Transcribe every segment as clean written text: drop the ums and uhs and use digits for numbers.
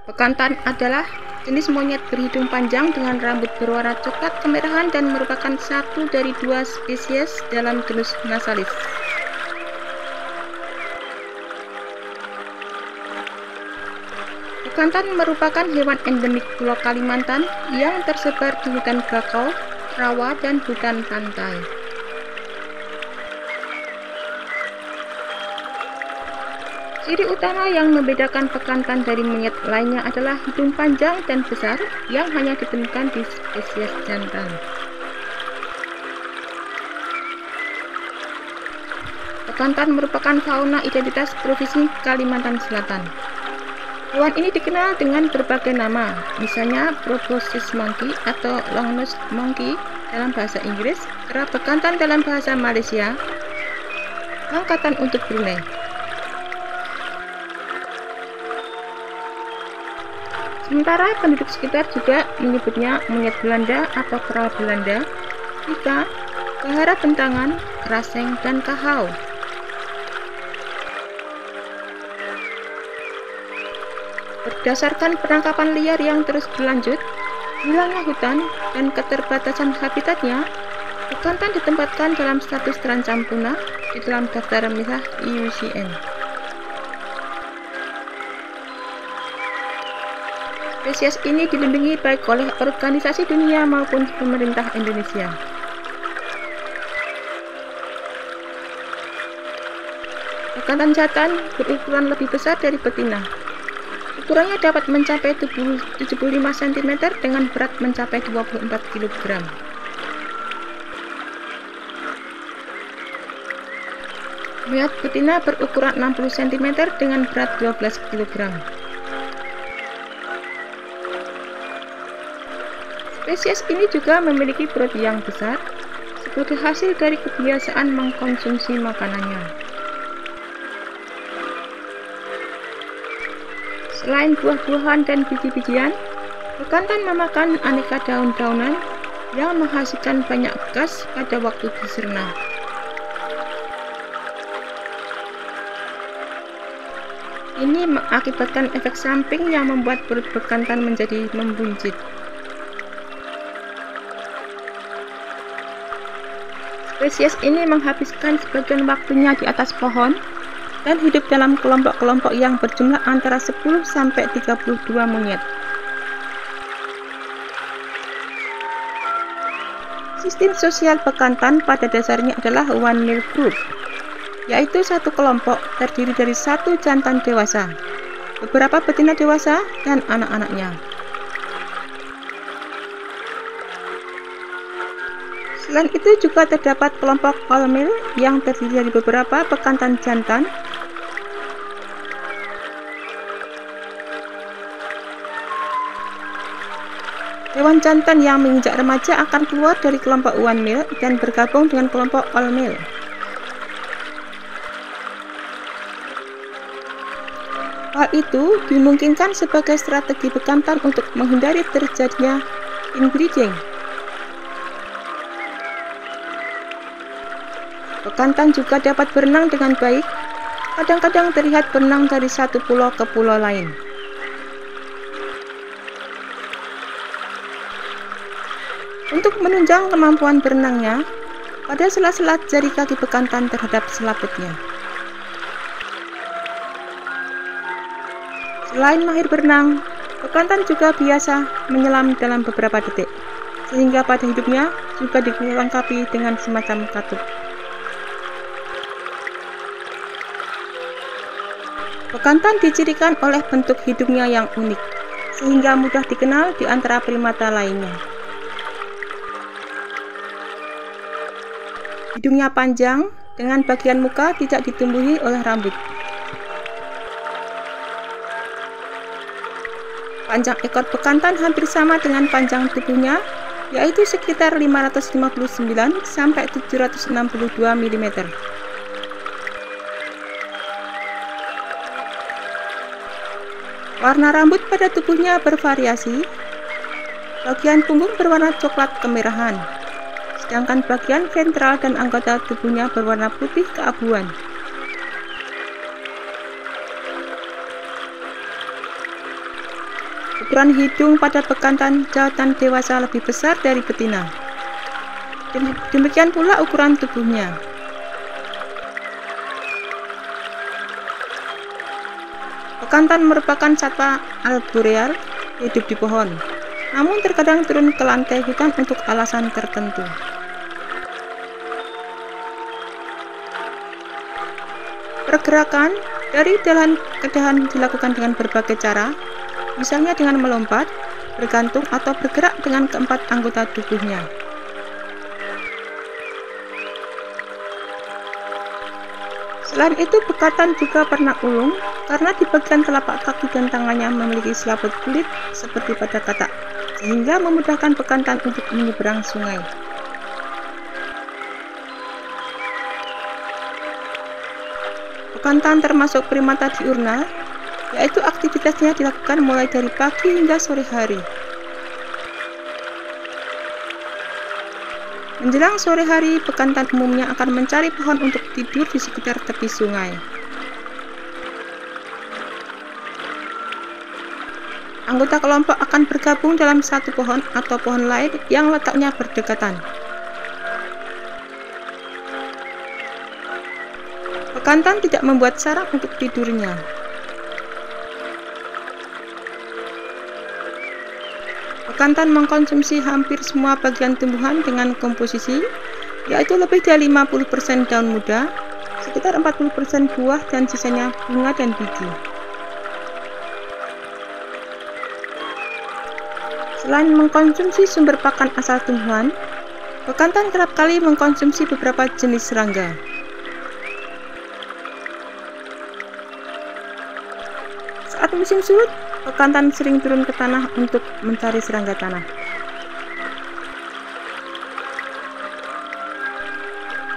Bekantan adalah jenis monyet berhidung panjang dengan rambut berwarna coklat kemerahan dan merupakan satu dari dua spesies dalam genus Nasalis. Bekantan merupakan hewan endemik Pulau Kalimantan yang tersebar di hutan bakau, rawa, dan hutan pantai. Ciri utama yang membedakan bekantan dari monyet lainnya adalah hidung panjang dan besar yang hanya ditemukan di spesies jantan. Bekantan merupakan fauna identitas Provinsi Kalimantan Selatan. Hewan ini dikenal dengan berbagai nama, misalnya proboscis monkey atau longnose monkey dalam bahasa Inggris, kera bekantan dalam bahasa Malaysia, angkatan untuk Brunei. Sementara penduduk sekitar juga menyebutnya monyet Belanda atau kera Belanda, pika, kehara bentangan, keraseng, dan kahau. Berdasarkan penangkapan liar yang terus berlanjut, hilangnya hutan, dan keterbatasan habitatnya, bekantan ditempatkan dalam status terancam punah di dalam daftar merah IUCN. Spesies ini dilindungi baik oleh organisasi dunia maupun pemerintah Indonesia. Bekantan jantan berukuran lebih besar dari betina. Ukurannya dapat mencapai 75 cm dengan berat mencapai 24 kg. Monyet betina berukuran 60 cm dengan berat 12 kg. Spesies ini juga memiliki perut yang besar sebagai hasil dari kebiasaan mengkonsumsi makanannya. Selain buah-buahan dan biji-bijian, bekantan memakan aneka daun-daunan yang menghasilkan banyak gas pada waktu dicerna. Ini mengakibatkan efek samping yang membuat perut bekantan menjadi membuncit. Spesies ini menghabiskan sebagian waktunya di atas pohon dan hidup dalam kelompok-kelompok yang berjumlah antara 10 sampai 32 monyet. Sistem sosial bekantan pada dasarnya adalah one male group, yaitu satu kelompok terdiri dari satu jantan dewasa, beberapa betina dewasa, dan anak-anaknya. Selain itu juga terdapat kelompok all male yang terdiri dari beberapa bekantan jantan, hewan jantan yang menginjak remaja akan keluar dari kelompok one male dan bergabung dengan kelompok all male. Hal itu dimungkinkan sebagai strategi bekantan untuk menghindari terjadinya inbreeding. Bekantan juga dapat berenang dengan baik, kadang-kadang terlihat berenang dari satu pulau ke pulau lain. Untuk menunjang kemampuan berenangnya, pada sela-sela jari kaki bekantan terhadap selaputnya. Selain mahir berenang, bekantan juga biasa menyelam dalam beberapa detik, sehingga pada hidupnya juga dilengkapi dengan semacam katup. Bekantan dicirikan oleh bentuk hidungnya yang unik, sehingga mudah dikenal di antara primata lainnya. Hidungnya panjang, dengan bagian muka tidak ditumbuhi oleh rambut. Panjang ekor bekantan hampir sama dengan panjang tubuhnya, yaitu sekitar 559 sampai 762 mm. Warna rambut pada tubuhnya bervariasi. Bagian punggung berwarna coklat kemerahan, sedangkan bagian ventral dan anggota tubuhnya berwarna putih keabuan. Ukuran hidung pada bekantan jantan dewasa lebih besar dari betina. Demikian pula ukuran tubuhnya. Bekantan merupakan satwa arboreal, hidup di pohon, namun terkadang turun ke lantai hutan untuk alasan tertentu. Pergerakan dari dahan ke dahan dilakukan dengan berbagai cara, misalnya dengan melompat, bergantung, atau bergerak dengan keempat anggota tubuhnya. Selain itu, bekantan juga pernah ulung karena di bagian telapak kaki dan tangannya memiliki selaput kulit seperti pada katak, sehingga memudahkan bekantan untuk menyeberang sungai. Bekantan termasuk primata diurnal, yaitu aktivitasnya dilakukan mulai dari pagi hingga sore hari. Menjelang sore hari, bekantan umumnya akan mencari pohon untuk tidur di sekitar tepi sungai. Anggota kelompok akan bergabung dalam satu pohon atau pohon lain yang letaknya berdekatan. Bekantan tidak membuat sarang untuk tidurnya. Bekantan mengkonsumsi hampir semua bagian tumbuhan dengan komposisi, yaitu lebih dari 50% daun muda, sekitar 40% buah, dan sisanya bunga dan biji. Selain mengkonsumsi sumber pakan asal tumbuhan, bekantan kerap kali mengkonsumsi beberapa jenis serangga. Saat musim surut, bekantan sering turun ke tanah untuk mencari serangga tanah.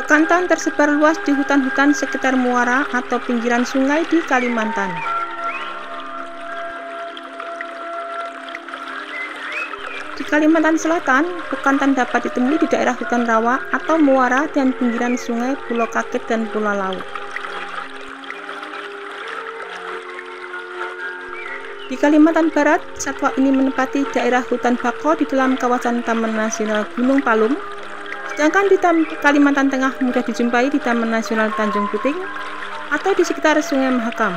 Bekantan tersebar luas di hutan-hutan sekitar muara atau pinggiran sungai di Kalimantan. Di Kalimantan Selatan, bekantan dapat ditemui di daerah hutan rawa atau muara dan pinggiran sungai, Pulau Kakit, dan Pulau Laut. Di Kalimantan Barat, satwa ini menempati daerah hutan bakau di dalam kawasan Taman Nasional Gunung Palung, sedangkan di Kalimantan Tengah mudah dijumpai di Taman Nasional Tanjung Puting atau di sekitar Sungai Mahakam.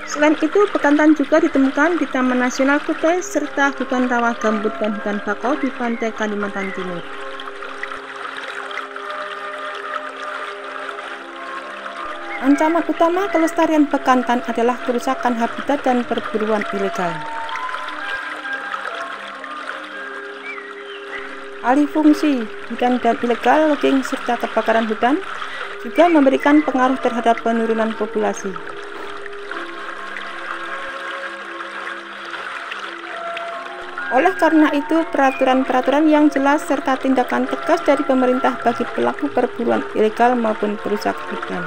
Selain itu, bekantan juga ditemukan di Taman Nasional Kutai serta hutan rawa gambut dan hutan bakau di pantai Kalimantan Timur. Ancaman utama kelestarian bekantan adalah kerusakan habitat dan perburuan ilegal. Alih fungsi hutan dan ilegal logging serta kebakaran hutan juga memberikan pengaruh terhadap penurunan populasi. Oleh karena itu, peraturan-peraturan yang jelas serta tindakan tegas dari pemerintah bagi pelaku perburuan ilegal maupun perusak hutan.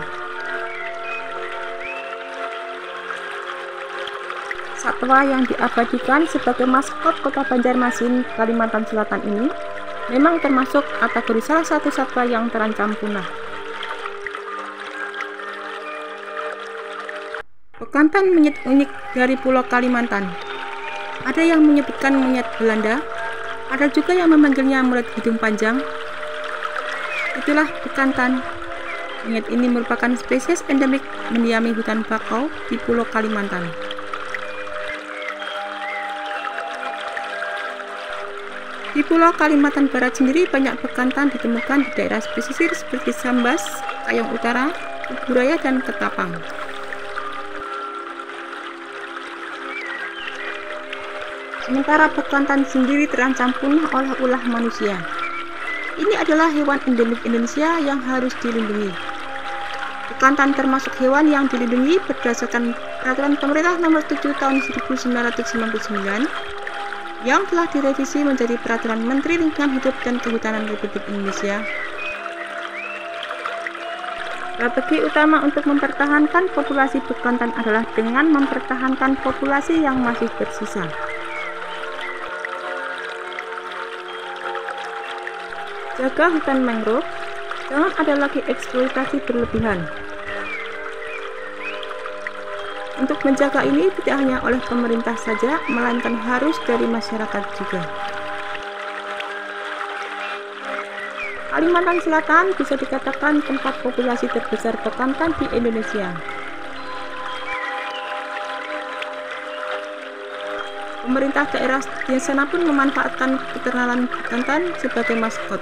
Satwa yang diabadikan sebagai maskot Kota Banjarmasin, Kalimantan Selatan ini memang termasuk kategori salah satu satwa yang terancam punah. Bekantan monyet unik dari Pulau Kalimantan. Ada yang menyebutkan monyet Belanda, ada juga yang memanggilnya monyet hidung panjang. Itulah bekantan. Monyet ini merupakan spesies endemik mendiami hutan bakau di Pulau Kalimantan. Di Pulau Kalimantan Barat sendiri banyak bekantan ditemukan di daerah pesisir seperti Sambas, Kayong Utara, Kuburaya, dan Ketapang. Sementara bekantan sendiri terancam punah oleh ulah manusia. Ini adalah hewan endemik Indonesia yang harus dilindungi. Bekantan termasuk hewan yang dilindungi berdasarkan Peraturan Pemerintah Nomor 7 Tahun 1999 yang telah direvisi menjadi Peraturan Menteri Lingkungan Hidup dan Kehutanan Republik Indonesia. Strategi utama untuk mempertahankan populasi bekantan adalah dengan mempertahankan populasi yang masih tersisa. Jaga hutan mangrove, jangan ada lagi eksploitasi berlebihan. Untuk menjaga ini tidak hanya oleh pemerintah saja, melainkan harus dari masyarakat juga. Kalimantan Selatan bisa dikatakan tempat populasi terbesar bekantan di Indonesia. Pemerintah daerah di sana pun memanfaatkan peternakan bekantan sebagai maskot.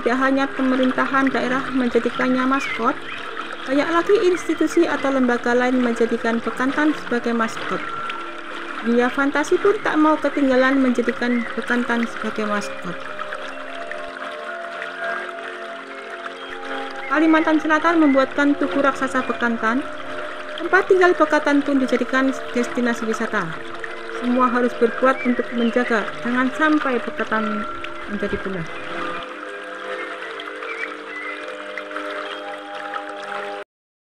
Tidak hanya pemerintahan daerah menjadikannya maskot, banyak lagi institusi atau lembaga lain menjadikan bekantan sebagai maskot. Dunia fantasi pun tak mau ketinggalan menjadikan bekantan sebagai maskot. Kalimantan Selatan membuatkan Tugu Raksasa Bekantan. Tempat tinggal bekantan pun dijadikan destinasi wisata. Semua harus berbuat untuk menjaga, jangan sampai bekantan menjadi punah.